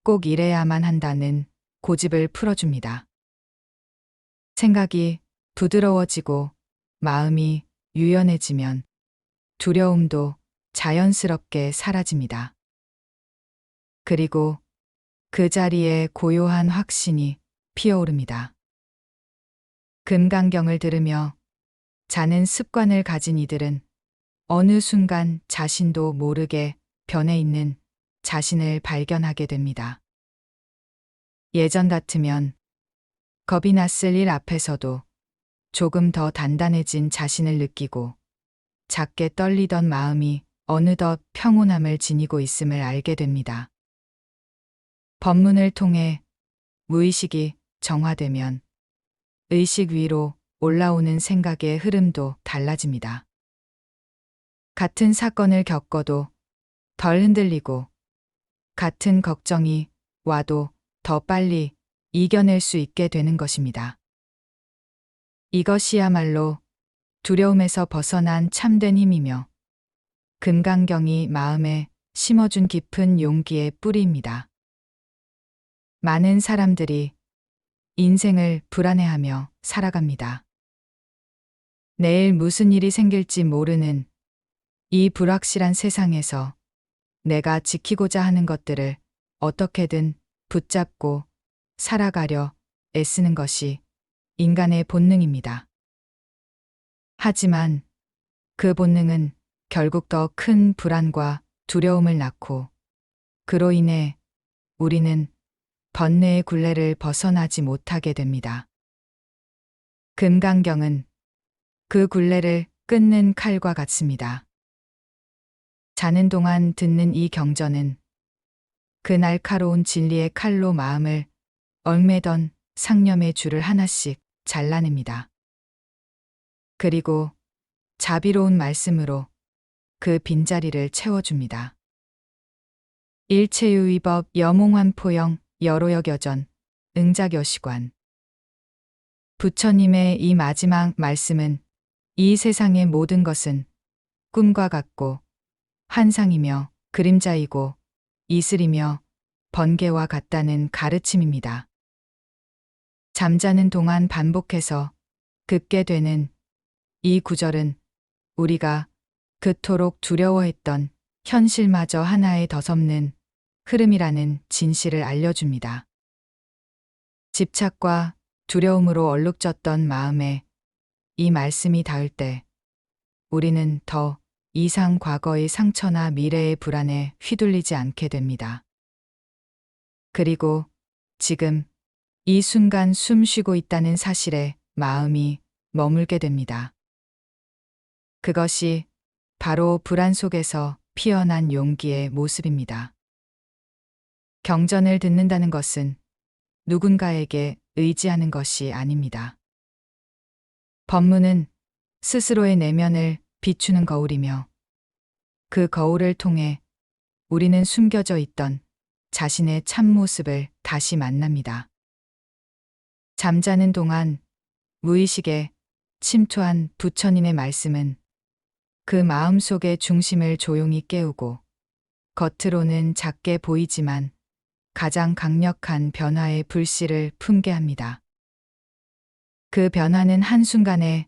Speaker 1: 꼭 이래야만 한다는 고집을 풀어줍니다. 생각이 부드러워지고 마음이 유연해지면 두려움도 자연스럽게 사라집니다. 그리고 그 자리에 고요한 확신이 피어오릅니다. 금강경을 들으며 자는 습관을 가진 이들은 어느 순간 자신도 모르게 변해 있는 자신을 발견하게 됩니다. 예전 같으면 겁이 났을 일 앞에서도 조금 더 단단해진 자신을 느끼고 작게 떨리던 마음이 어느덧 평온함을 지니고 있음을 알게 됩니다. 법문을 통해 무의식이 정화되면 의식 위로 올라오는 생각의 흐름도 달라집니다. 같은 사건을 겪어도 덜 흔들리고 같은 걱정이 와도 더 빨리 이겨낼 수 있게 되는 것입니다. 이것이야말로 두려움에서 벗어난 참된 힘이며 금강경이 마음에 심어준 깊은 용기의 뿌리입니다. 많은 사람들이 인생을 불안해하며 살아갑니다. 내일 무슨 일이 생길지 모르는 이 불확실한 세상에서 내가 지키고자 하는 것들을 어떻게든 붙잡고 살아가려 애쓰는 것이 인간의 본능입니다. 하지만 그 본능은 결국 더 큰 불안과 두려움을 낳고 그로 인해 우리는 번뇌의 굴레를 벗어나지 못하게 됩니다. 금강경은 그 굴레를 끊는 칼과 같습니다. 자는 동안 듣는 이 경전은 그 날카로운 진리의 칼로 마음을 얽매던 상념의 줄을 하나씩 잘라냅니다. 그리고 자비로운 말씀으로 그 빈자리를 채워줍니다. 일체유의법 여몽환포영 여로역여전 응작여시관. 부처님의 이 마지막 말씀은 이 세상의 모든 것은 꿈과 같고 환상이며 그림자이고 이슬이며 번개와 같다는 가르침입니다. 잠자는 동안 반복해서 듣게 되는 이 구절은 우리가 그토록 두려워했던 현실마저 하나의 더섭는 흐름이라는 진실을 알려줍니다. 집착과 두려움으로 얼룩졌던 마음에 이 말씀이 닿을 때 우리는 더 이상 과거의 상처나 미래의 불안에 휘둘리지 않게 됩니다. 그리고 지금 이 순간 숨 쉬고 있다는 사실에 마음이 머물게 됩니다. 그것이 바로 불안 속에서 피어난 용기의 모습입니다. 경전을 듣는다는 것은 누군가에게 의지하는 것이 아닙니다. 법문은 스스로의 내면을 비추는 거울이며 그 거울을 통해 우리는 숨겨져 있던 자신의 참모습을 다시 만납니다. 잠자는 동안 무의식에 침투한 부처님의 말씀은 그 마음속의 중심을 조용히 깨우고 겉으로는 작게 보이지만 가장 강력한 변화의 불씨를 품게 합니다. 그 변화는 한순간에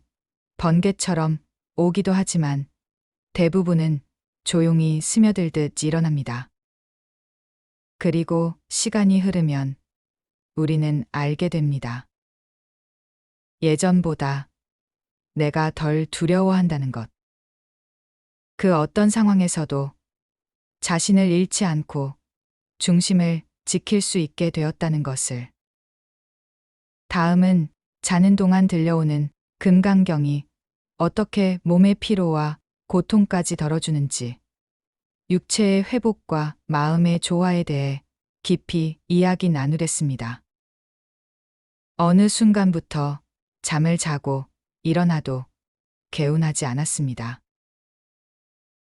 Speaker 1: 번개처럼 오기도 하지만 대부분은 조용히 스며들듯 일어납니다. 그리고 시간이 흐르면 우리는 알게 됩니다. 예전보다 내가 덜 두려워한다는 것. 그 어떤 상황에서도 자신을 잃지 않고 중심을 지킬 수 있게 되었다는 것을. 다음은 자는 동안 들려오는 금강경이 어떻게 몸의 피로와 고통까지 덜어주는지, 육체의 회복과 마음의 조화에 대해 깊이 이야기 나누겠습니다. 어느 순간부터 잠을 자고 일어나도 개운하지 않았습니다.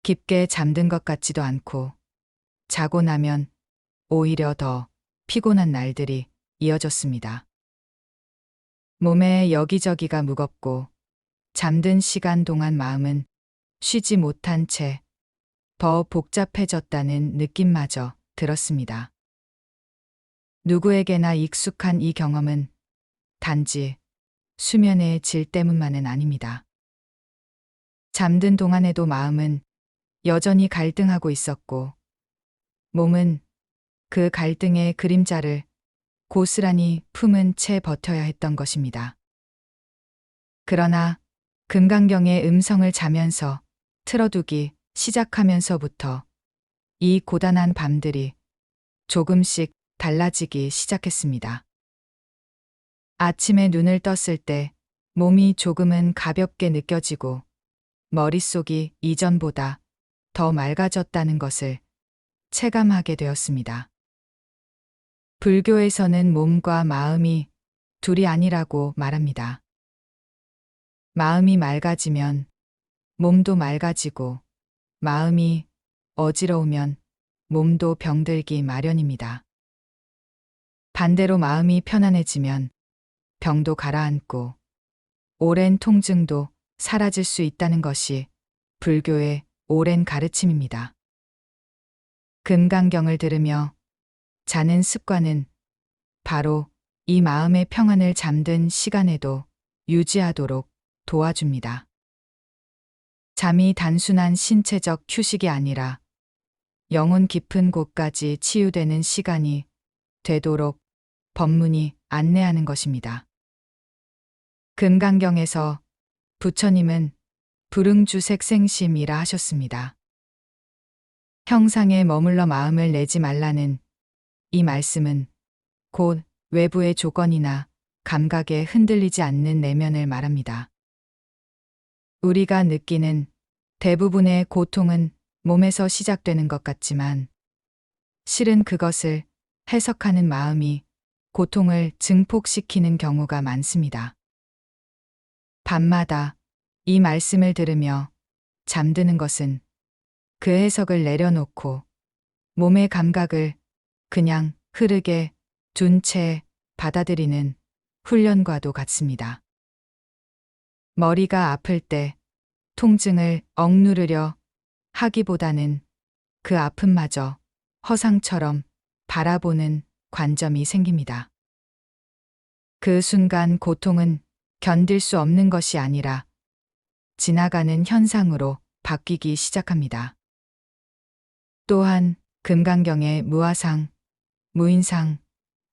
Speaker 1: 깊게 잠든 것 같지도 않고 자고 나면 오히려 더 피곤한 날들이 이어졌습니다. 몸의 여기저기가 무겁고 잠든 시간 동안 마음은 쉬지 못한 채 더 복잡해졌다는 느낌마저 들었습니다. 누구에게나 익숙한 이 경험은 단지 수면의 질 때문만은 아닙니다. 잠든 동안에도 마음은 여전히 갈등하고 있었고 몸은 그 갈등의 그림자를 고스란히 품은 채 버텨야 했던 것입니다. 그러나 금강경의 음성을 자면서 틀어두기 시작하면서부터 이 고단한 밤들이 조금씩 달라지기 시작했습니다. 아침에 눈을 떴을 때 몸이 조금은 가볍게 느껴지고 머릿속이 이전보다 더 맑아졌다는 것을 체감하게 되었습니다. 불교에서는 몸과 마음이 둘이 아니라고 말합니다. 마음이 맑아지면 몸도 맑아지고 마음이 어지러우면 몸도 병들기 마련입니다. 반대로 마음이 편안해지면 병도 가라앉고 오랜 통증도 사라질 수 있다는 것이 불교의 오랜 가르침입니다. 금강경을 들으며 자는 습관은 바로 이 마음의 평안을 잠든 시간에도 유지하도록 도와줍니다. 잠이 단순한 신체적 휴식이 아니라 영혼 깊은 곳까지 치유되는 시간이 되도록 법문이 안내하는 것입니다. 금강경에서 부처님은 불응주색생심이라 하셨습니다. 형상에 머물러 마음을 내지 말라는 이 말씀은 곧 외부의 조건이나 감각에 흔들리지 않는 내면을 말합니다. 우리가 느끼는 대부분의 고통은 몸에서 시작되는 것 같지만 실은 그것을 해석하는 마음이 고통을 증폭시키는 경우가 많습니다. 밤마다 이 말씀을 들으며 잠드는 것은 그 해석을 내려놓고 몸의 감각을 그냥 흐르게 둔 채 받아들이는 훈련과도 같습니다. 머리가 아플 때 통증을 억누르려 하기보다는 그 아픔마저 허상처럼 바라보는 관점이 생깁니다. 그 순간 고통은 견딜 수 없는 것이 아니라 지나가는 현상으로 바뀌기 시작합니다. 또한 금강경의 무아상, 무인상,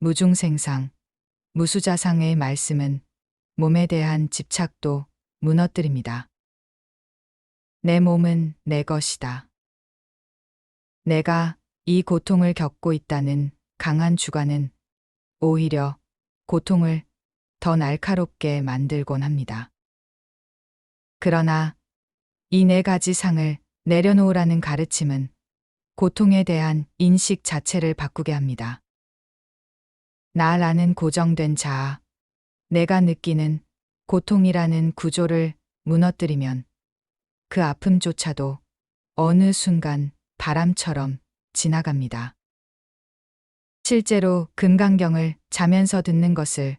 Speaker 1: 무중생상, 무수자상의 말씀은 몸에 대한 집착도 무너뜨립니다. 내 몸은 내 것이다. 내가 이 고통을 겪고 있다는 강한 주관은 오히려 고통을 더 날카롭게 만들곤 합니다. 그러나 이 네 가지 상을 내려놓으라는 가르침은 고통에 대한 인식 자체를 바꾸게 합니다. 나라는 고정된 자아, 내가 느끼는 고통이라는 구조를 무너뜨리면 그 아픔조차도 어느 순간 바람처럼 지나갑니다. 실제로 금강경을 자면서 듣는 것을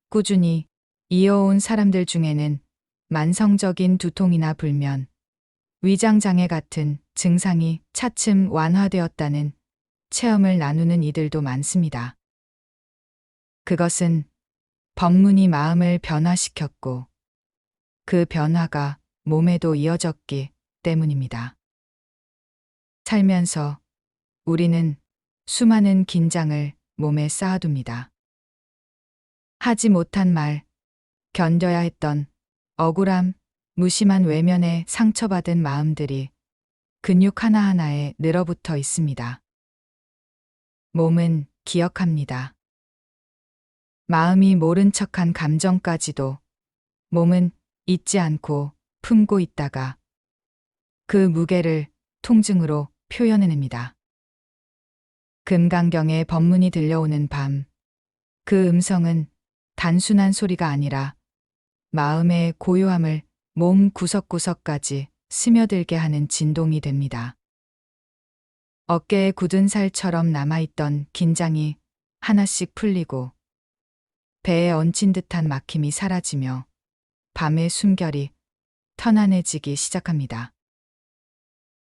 Speaker 1: 꾸준히 이어온 사람들 중에는 만성적인 두통이나 불면, 위장장애 같은 증상이 차츰 완화되었다는 체험을 나누는 이들도 많습니다. 그것은 법문이 마음을 변화시켰고 그 변화가 몸에도 이어졌기 때문입니다. 살면서 우리는 수많은 긴장을 몸에 쌓아둡니다. 하지 못한 말, 견뎌야 했던 억울함, 무심한 외면에 상처받은 마음들이 근육 하나하나에 늘어붙어 있습니다. 몸은 기억합니다. 마음이 모른 척한 감정까지도 몸은 잊지 않고 품고 있다가 그 무게를 통증으로 표현해냅니다. 금강경의 법문이 들려오는 밤, 그 음성은 단순한 소리가 아니라 마음의 고요함을 몸 구석구석까지 스며들게 하는 진동이 됩니다. 어깨에 굳은 살처럼 남아있던 긴장이 하나씩 풀리고 배에 얹힌 듯한 막힘이 사라지며 밤의 숨결이 편안해지기 시작합니다.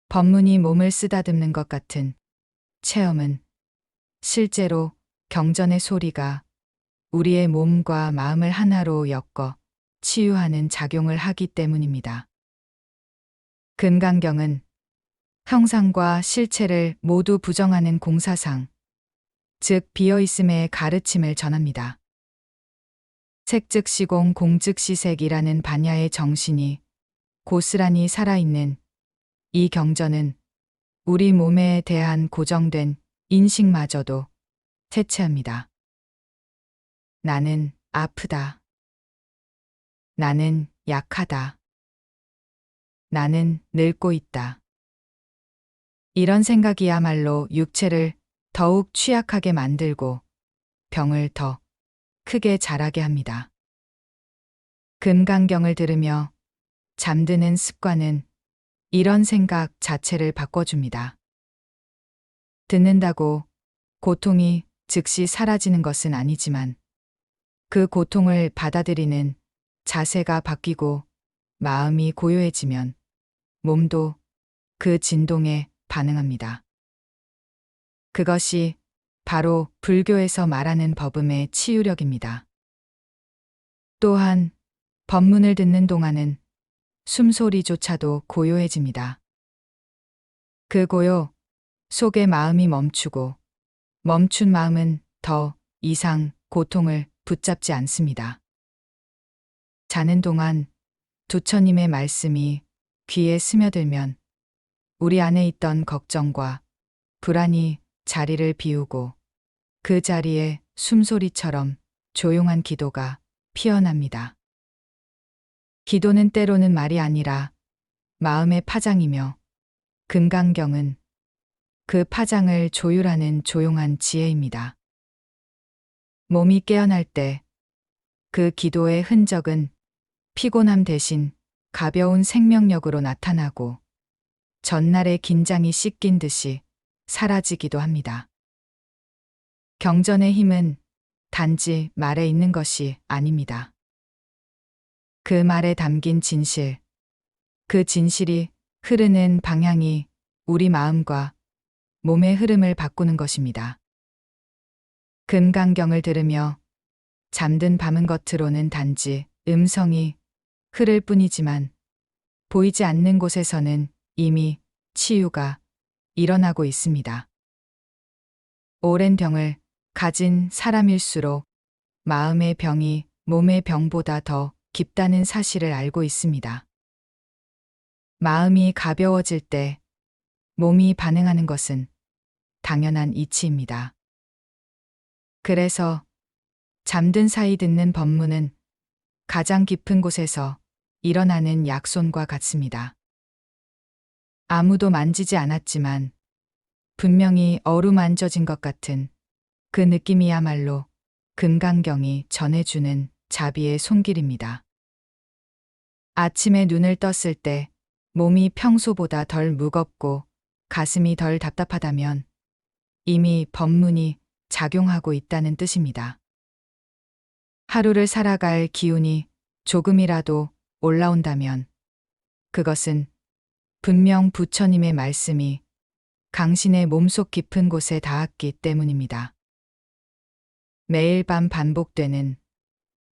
Speaker 1: 법문이 몸을 쓰다듬는 것 같은 체험은 실제로 경전의 소리가 우리의 몸과 마음을 하나로 엮어 치유하는 작용을 하기 때문입니다. 금강경은 형상과 실체를 모두 부정하는 공사상, 즉 비어있음의 가르침을 전합니다. 색즉시공 공즉시색이라는 반야의 정신이 고스란히 살아있는 이 경전은 우리 몸에 대한 고정된 인식마저도 해체합니다. 나는 아프다. 나는 약하다. 나는 늙고 있다. 이런 생각이야말로 육체를 더욱 취약하게 만들고 병을 더 크게 자라게 합니다. 금강경을 들으며 잠드는 습관은 이런 생각 자체를 바꿔줍니다. 듣는다고 고통이 즉시 사라지는 것은 아니지만 그 고통을 받아들이는 자세가 바뀌고 마음이 고요해지면 몸도 그 진동에 반응합니다. 그것이 바로 불교에서 말하는 법음의 치유력입니다. 또한 법문을 듣는 동안은 숨소리조차도 고요해집니다. 그 고요 속에 마음이 멈추고 멈춘 마음은 더 이상 고통을 붙잡지 않습니다. 자는 동안 부처님의 말씀이 귀에 스며들면 우리 안에 있던 걱정과 불안이 자리를 비우고 그 자리에 숨소리처럼 조용한 기도가 피어납니다. 기도는 때로는 말이 아니라 마음의 파장이며 금강경은 그 파장을 조율하는 조용한 지혜입니다. 몸이 깨어날 때 그 기도의 흔적은 피곤함 대신 가벼운 생명력으로 나타나고 전날의 긴장이 씻긴 듯이 사라지기도 합니다. 경전의 힘은 단지 말에 있는 것이 아닙니다. 그 말에 담긴 진실, 그 진실이 흐르는 방향이 우리 마음과 몸의 흐름을 바꾸는 것입니다. 금강경을 들으며 잠든 밤은 겉으로는 단지 음성이 흐를 뿐이지만 보이지 않는 곳에서는 이미 치유가 일어나고 있습니다. 오랜 병을 가진 사람일수록 마음의 병이 몸의 병보다 더 깊다는 사실을 알고 있습니다. 마음이 가벼워질 때 몸이 반응하는 것은 당연한 이치입니다. 그래서 잠든 사이 듣는 법문은 가장 깊은 곳에서 일어나는 약손과 같습니다. 아무도 만지지 않았지만 분명히 어루만져진 것 같은 그 느낌이야말로 금강경이 전해주는 자비의 손길입니다. 아침에 눈을 떴을 때 몸이 평소보다 덜 무겁고 가슴이 덜 답답하다면 이미 법문이 작용하고 있다는 뜻입니다. 하루를 살아갈 기운이 조금이라도 올라온다면 그것은 분명 부처님의 말씀이 당신의 몸속 깊은 곳에 닿았기 때문입니다. 매일 밤 반복되는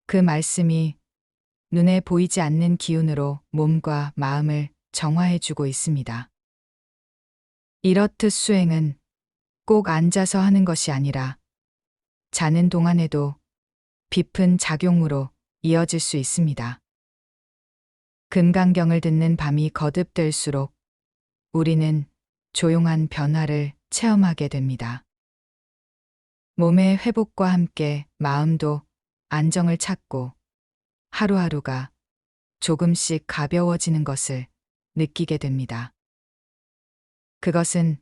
Speaker 1: 그 말씀이 눈에 보이지 않는 기운으로 몸과 마음을 정화해주고 있습니다. 이렇듯 수행은 꼭 앉아서 하는 것이 아니라 자는 동안에도 깊은 작용으로 이어질 수 있습니다. 금강경을 듣는 밤이 거듭될수록 우리는 조용한 변화를 체험하게 됩니다. 몸의 회복과 함께 마음도 안정을 찾고 하루하루가 조금씩 가벼워지는 것을 느끼게 됩니다. 그것은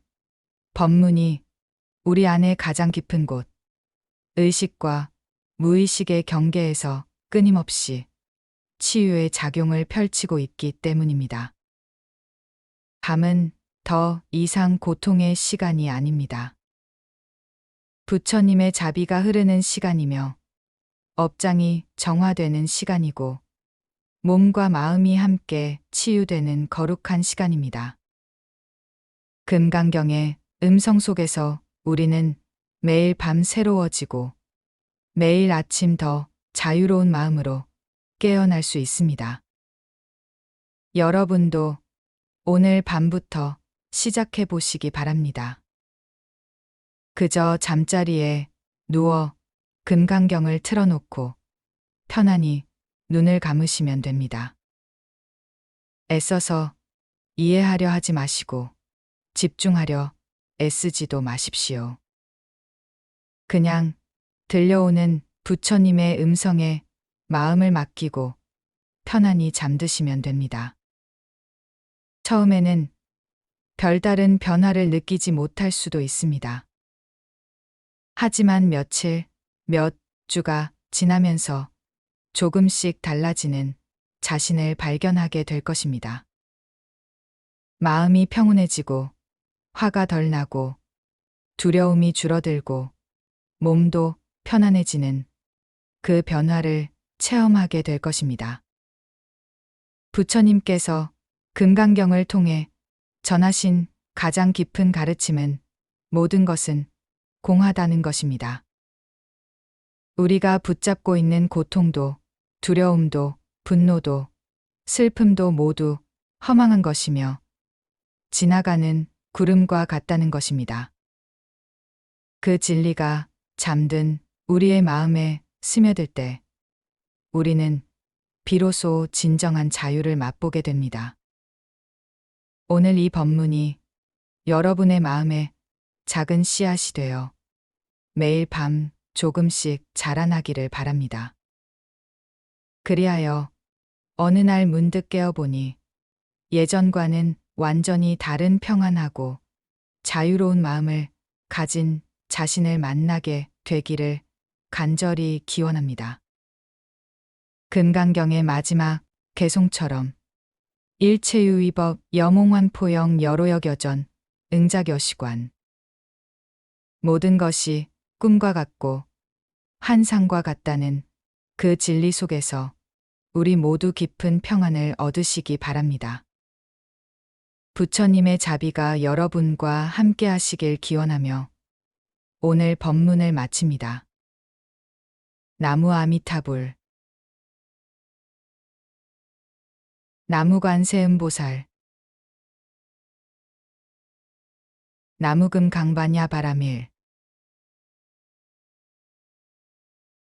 Speaker 1: 법문이 우리 안의 가장 깊은 곳, 의식과 무의식의 경계에서 끊임없이 치유의 작용을 펼치고 있기 때문입니다. 밤은 더 이상 고통의 시간이 아닙니다. 부처님의 자비가 흐르는 시간이며 업장이 정화되는 시간이고 몸과 마음이 함께 치유되는 거룩한 시간입니다. 금강경의 음성 속에서 우리는 매일 밤 새로워지고 매일 아침 더 자유로운 마음으로 깨어날 수 있습니다. 여러분도 오늘 밤부터 시작해 보시기 바랍니다. 그저 잠자리에 누워 금강경을 틀어놓고 편안히 눈을 감으시면 됩니다. 애써서 이해하려 하지 마시고 집중하려 애쓰지도 마십시오. 그냥 들려오는 부처님의 음성에 마음을 맡기고 편안히 잠드시면 됩니다. 처음에는 별다른 변화를 느끼지 못할 수도 있습니다. 하지만 며칠, 몇 주가 지나면서 조금씩 달라지는 자신을 발견하게 될 것입니다. 마음이 평온해지고 화가 덜 나고 두려움이 줄어들고 몸도 편안해지는 그 변화를 체험하게 될 것입니다. 부처님께서 금강경을 통해 전하신 가장 깊은 가르침은 모든 것은 공하다는 것입니다. 우리가 붙잡고 있는 고통도 두려움도 분노도 슬픔도 모두 허망한 것이며 지나가는 구름과 같다는 것입니다. 그 진리가 잠든 우리의 마음에 스며들 때 우리는 비로소 진정한 자유를 맛보게 됩니다. 오늘 이 법문이 여러분의 마음에 작은 씨앗이 되어 매일 밤 조금씩 자라나기를 바랍니다. 그리하여 어느 날 문득 깨어보니 예전과는 완전히 다른 평안하고 자유로운 마음을 가진 자신을 만나게 되기를 간절히 기원합니다. 금강경의 마지막 개송처럼 일체유의법 여몽환포영 여로역여전 응작여시관 모든 것이 꿈과 같고 환상과 같다는 그 진리 속에서 우리 모두 깊은 평안을 얻으시기 바랍니다. 부처님의 자비가 여러분과 함께 하시길 기원하며 오늘 법문을 마칩니다. 나무 아미타불 나무관세음보살 나무금 강반야 바라밀